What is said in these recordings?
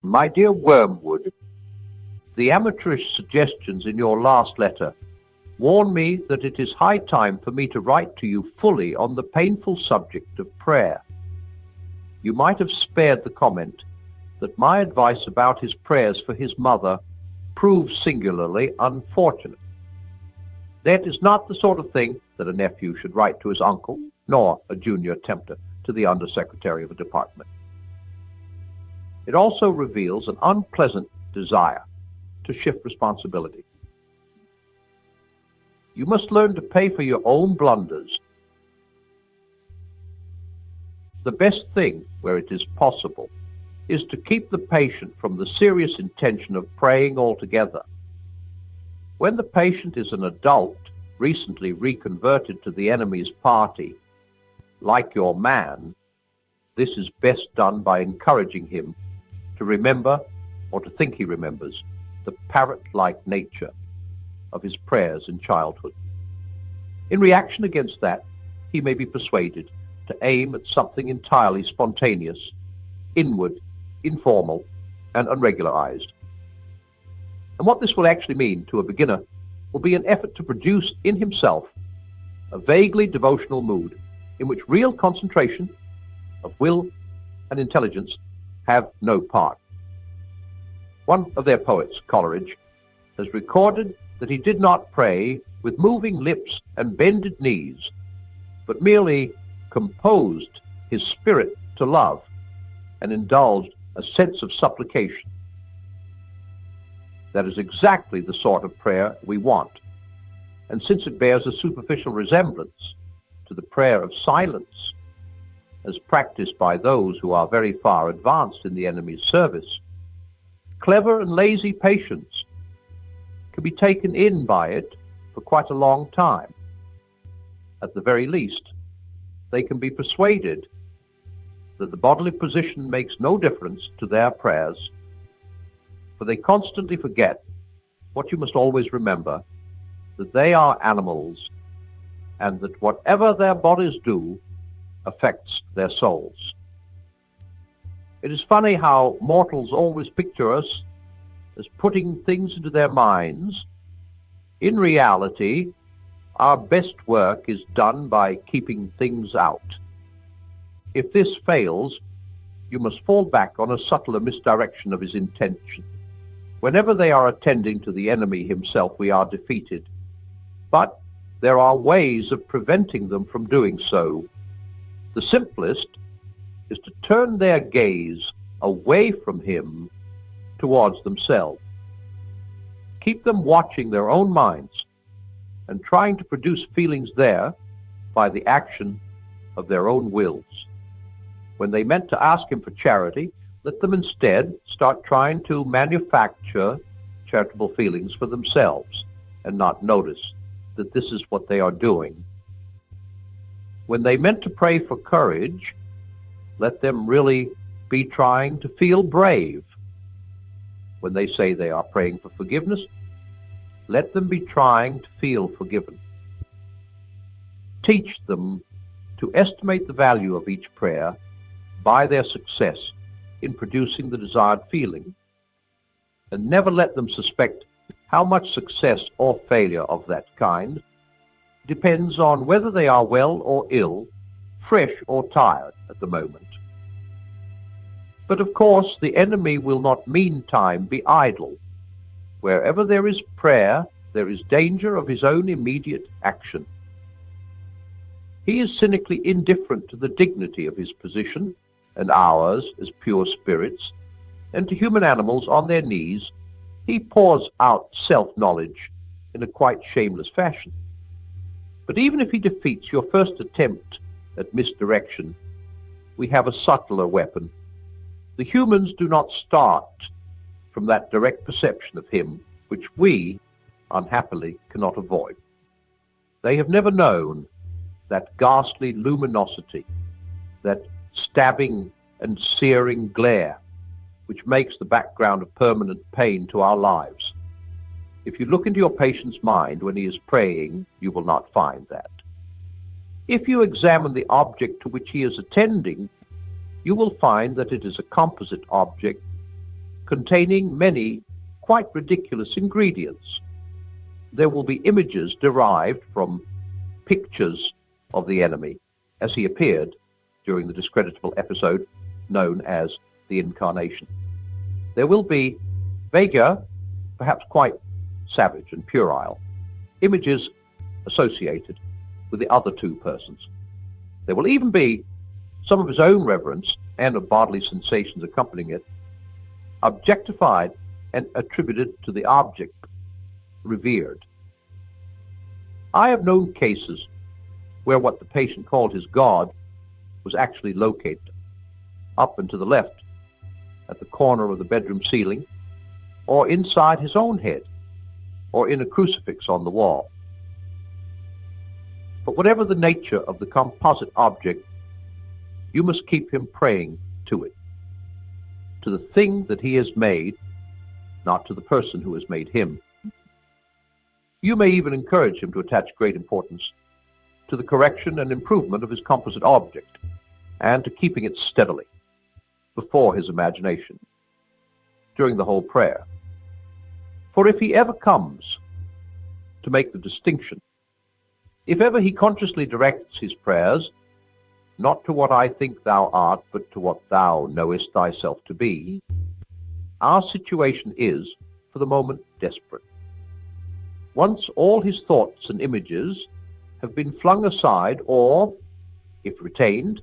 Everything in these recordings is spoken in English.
My dear Wormwood, the amateurish suggestions in your last letter warn me that it is high time for me to write to you fully on the painful subject of prayer. You might have spared the comment that my advice about his prayers for his mother proved singularly unfortunate. That is not the sort of thing that a nephew should write to his uncle, nor a junior tempter to the undersecretary of a department. It also reveals an unpleasant desire to shift responsibility. You must learn to pay for your own blunders. The best thing, where it is possible, is to keep the patient from the serious intention of praying altogether. When the patient is an adult recently reconverted to the enemy's party, like your man, this is best done by encouraging him to remember, or to think he remembers, the parrot-like nature of his prayers in childhood. In reaction against that, he may be persuaded to aim at something entirely spontaneous, inward, informal, and unregularized. And what this will actually mean to a beginner will be an effort to produce in himself a vaguely devotional mood in which real concentration of will and intelligence have no part. One of their poets, Coleridge, has recorded that he did not pray with moving lips and bended knees, but merely composed his spirit to love and indulged a sense of supplication. That is exactly the sort of prayer we want, and since it bears a superficial resemblance to the prayer of silence, as practiced by those who are very far advanced in the enemy's service, clever and lazy patients can be taken in by it for quite a long time. At the very least, they can be persuaded that the bodily position makes no difference to their prayers, for they constantly forget what you must always remember, that they are animals, and that whatever their bodies do affects their souls. It is funny how mortals always picture us as putting things into their minds. In reality, our best work is done by keeping things out. If this fails, you must fall back on a subtler misdirection of his intention. Whenever they are attending to the enemy himself, we are defeated. But there are ways of preventing them from doing so. The simplest is to turn their gaze away from him towards themselves. Keep them watching their own minds and trying to produce feelings there by the action of their own wills. When they meant to ask him for charity, let them instead start trying to manufacture charitable feelings for themselves and not notice that this is what they are doing. When they meant to pray for courage, let them really be trying to feel brave. When they say they are praying for forgiveness, let them be trying to feel forgiven. Teach them to estimate the value of each prayer by their success in producing the desired feeling, and never let them suspect how much success or failure of that kind depends on whether they are well or ill, fresh or tired at the moment. But of course, the enemy will not meantime be idle. Wherever there is prayer, there is danger of his own immediate action. He is cynically indifferent to the dignity of his position and ours as pure spirits, and to human animals on their knees, he pours out self-knowledge in a quite shameless fashion. But even if he defeats your first attempt at misdirection, we have a subtler weapon. The humans do not start from that direct perception of him which we, unhappily, cannot avoid. They have never known that ghastly luminosity, that stabbing and searing glare, which makes the background of permanent pain to our lives. If you look into your patient's mind when he is praying, you will not find that. If you examine the object to which he is attending, you will find that it is a composite object containing many quite ridiculous ingredients. There will be images derived from pictures of the enemy as he appeared during the discreditable episode known as the Incarnation. There will be vaguer, perhaps quite savage and puerile, images associated with the other two persons. There will even be some of his own reverence and of bodily sensations accompanying it, objectified and attributed to the object revered. I have known cases where what the patient called his God was actually located up and to the left at the corner of the bedroom ceiling, or inside his own head, or in a crucifix on the wall. But whatever the nature of the composite object, you must keep him praying to it, to the thing that he has made, not to the person who has made him. You may even encourage him to attach great importance to the correction and improvement of his composite object, and to keeping it steadily before his imagination during the whole prayer. For if he ever comes to make the distinction, if ever he consciously directs his prayers, not to what I think thou art, but to what thou knowest thyself to be, our situation is, for the moment, desperate. Once all his thoughts and images have been flung aside, or, if retained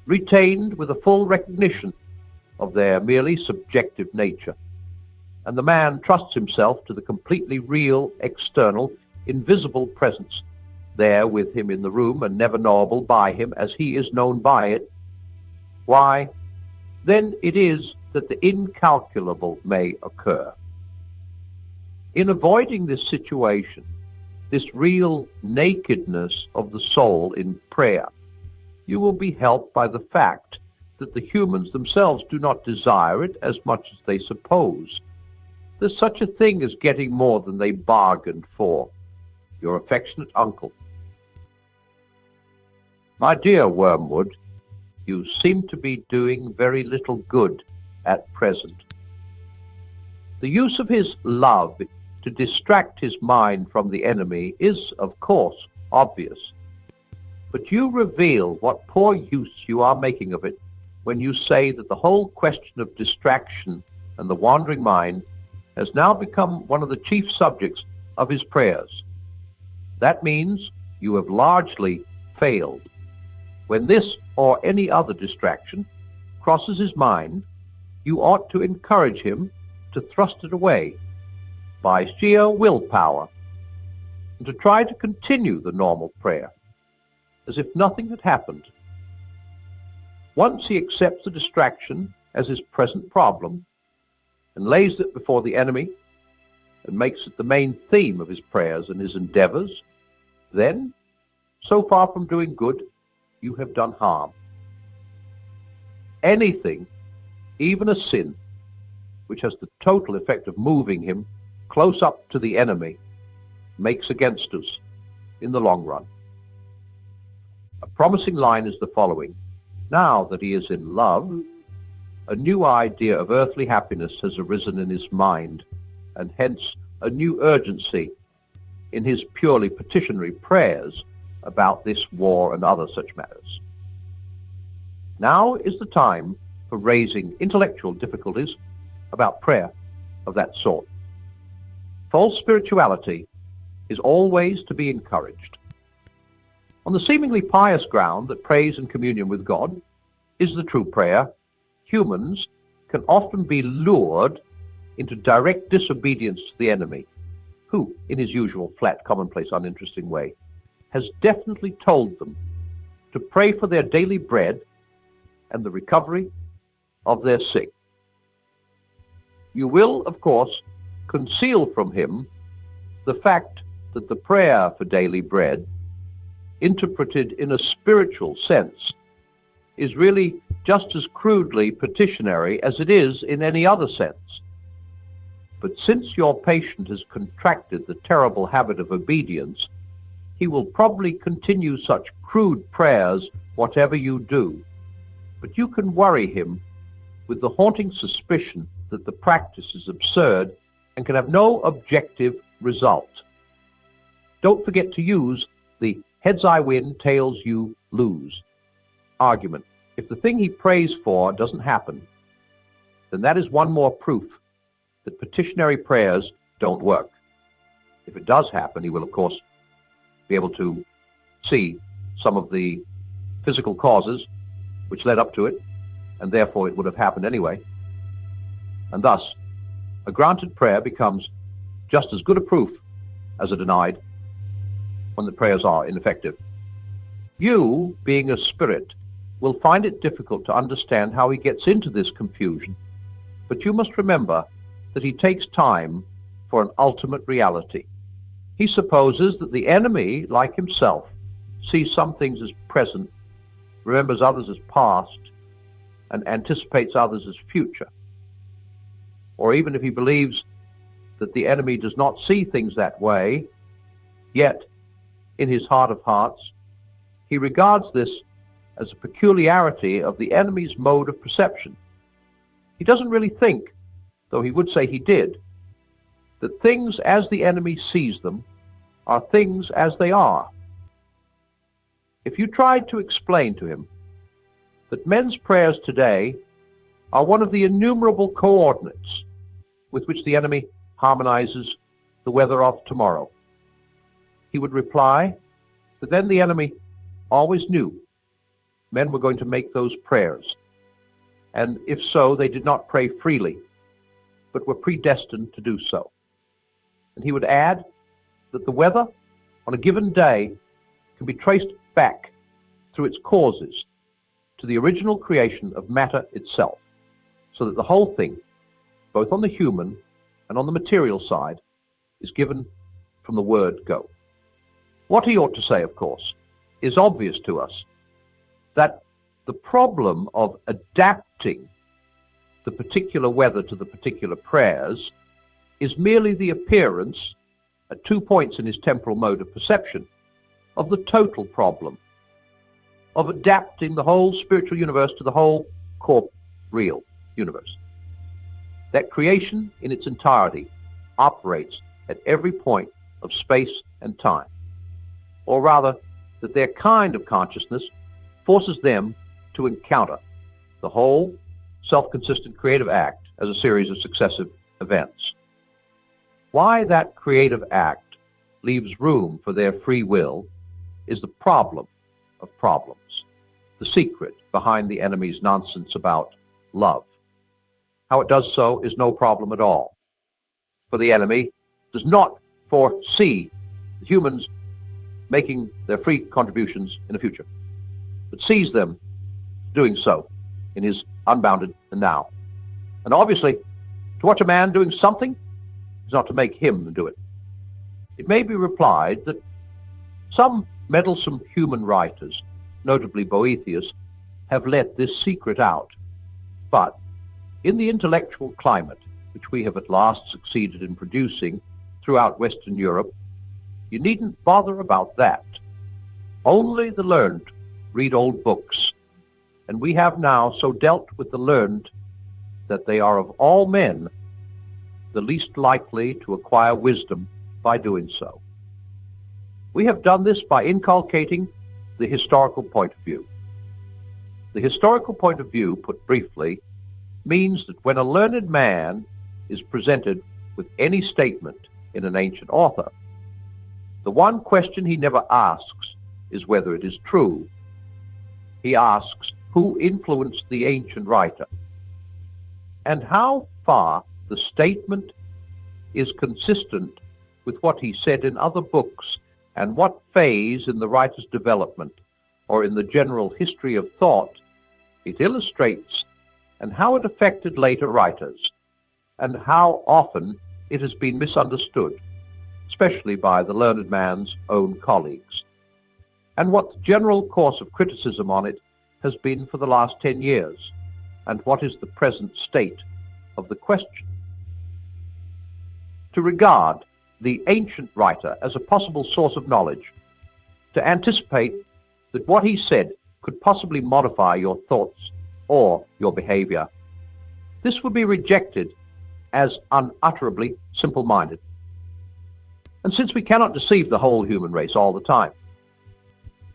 with a full recognition of their merely subjective nature, and the man trusts himself to the completely real, external, invisible presence there with him in the room and never knowable by him as he is known by it, why, then it is that the incalculable may occur. In avoiding this situation, this real nakedness of the soul in prayer, you will be helped by the fact that the humans themselves do not desire it as much as they suppose. There's such a thing as getting more than they bargained for. Your affectionate uncle. My dear Wormwood, you seem to be doing very little good at present. The use of his love to distract his mind from the enemy is, of course, obvious. But you reveal what poor use you are making of it when you say that the whole question of distraction and the wandering mind has now become one of the chief subjects of his prayers. That means you have largely failed. When this or any other distraction crosses his mind, you ought to encourage him to thrust it away by sheer willpower and to try to continue the normal prayer as if nothing had happened. Once he accepts the distraction as his present problem and lays it before the enemy and makes it the main theme of his prayers and his endeavors, then, so far from doing good, you have done harm. Anything, even a sin, which has the total effect of moving him close up to the enemy, makes against us in the long run. A promising line is the following. Now that he is in love, a new idea of earthly happiness has arisen in his mind, and hence a new urgency in his purely petitionary prayers about this war and other such matters. Now is the time for raising intellectual difficulties about prayer of that sort. False spirituality is always to be encouraged. On the seemingly pious ground that praise and communion with God is the true prayer, humans can often be lured into direct disobedience to the enemy, who, in his usual flat, commonplace, uninteresting way, has definitely told them to pray for their daily bread and the recovery of their sick. You will, of course, conceal from him the fact that the prayer for daily bread, interpreted in a spiritual sense, is really just as crudely petitionary as it is in any other sense. But since your patient has contracted the terrible habit of obedience, he will probably continue such crude prayers whatever you do. But you can worry him with the haunting suspicion that the practice is absurd and can have no objective result. Don't forget to use the heads I win, tails you lose argument. If the thing he prays for doesn't happen, then that is one more proof that petitionary prayers don't work. If it does happen, he will, of course, be able to see some of the physical causes which led up to it, and therefore it would have happened anyway. And thus, a granted prayer becomes just as good a proof as a denied when the prayers are ineffective. You, being a spirit, will find it difficult to understand how he gets into this confusion, but you must remember that he takes time for an ultimate reality. He supposes that the enemy, like himself, sees some things as present, remembers others as past, and anticipates others as future. Or even if he believes that the enemy does not see things that way, yet, in his heart of hearts, he regards this as a peculiarity of the enemy's mode of perception. He doesn't really think, though he would say he did, that things as the enemy sees them are things as they are. If you tried to explain to him that men's prayers today are one of the innumerable coordinates with which the enemy harmonizes the weather of tomorrow, he would reply that then the enemy always knew men were going to make those prayers, and if so, they did not pray freely, but were predestined to do so. And he would add that the weather on a given day can be traced back through its causes to the original creation of matter itself, so that the whole thing, both on the human and on the material side, is given from the word go. What he ought to say, of course, is obvious to us, that the problem of adapting the particular weather to the particular prayers is merely the appearance, at 2 points in his temporal mode of perception, of the total problem of adapting the whole spiritual universe to the whole corporeal universe. That creation in its entirety operates at every point of space and time, or rather that their kind of consciousness forces them to encounter the whole self-consistent creative act as a series of successive events. Why that creative act leaves room for their free will is the problem of problems, the secret behind the enemy's nonsense about love. How it does so is no problem at all, for the enemy does not foresee humans making their free contributions in the future, but sees them doing so in his unbounded now. And obviously, to watch a man doing something is not to make him do it. It may be replied that some meddlesome human writers, notably Boethius, have let this secret out. But in the intellectual climate which we have at last succeeded in producing throughout Western Europe, you needn't bother about that. Only the learned read old books, and we have now so dealt with the learned that they are of all men the least likely to acquire wisdom by doing so. We have done this by inculcating the historical point of view. The historical point of view, put briefly, means that when a learned man is presented with any statement in an ancient author, the one question he never asks is whether it is true. He asks who influenced the ancient writer, and how far the statement is consistent with what he said in other books, and what phase in the writer's development or in the general history of thought it illustrates, and how it affected later writers, and how often it has been misunderstood, especially by the learned man's own colleagues, and what the general course of criticism on it has been for the last 10 years, and what is the present state of the question. To regard the ancient writer as a possible source of knowledge, to anticipate that what he said could possibly modify your thoughts or your behavior, this would be rejected as unutterably simple-minded. And since we cannot deceive the whole human race all the time,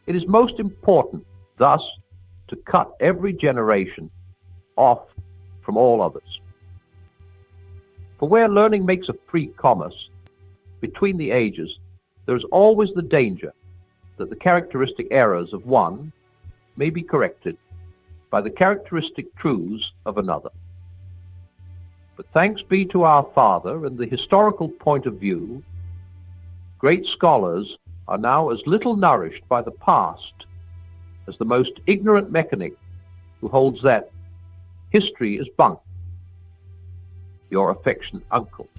it is most important, thus, to cut every generation off from all others. For where learning makes a free commerce, between the ages, there is always the danger that the characteristic errors of one may be corrected by the characteristic truths of another. But thanks be to our Father, in the historical point of view, great scholars are now as little nourished by the past as the most ignorant mechanic who holds that history is bunk. Your affectionate uncle.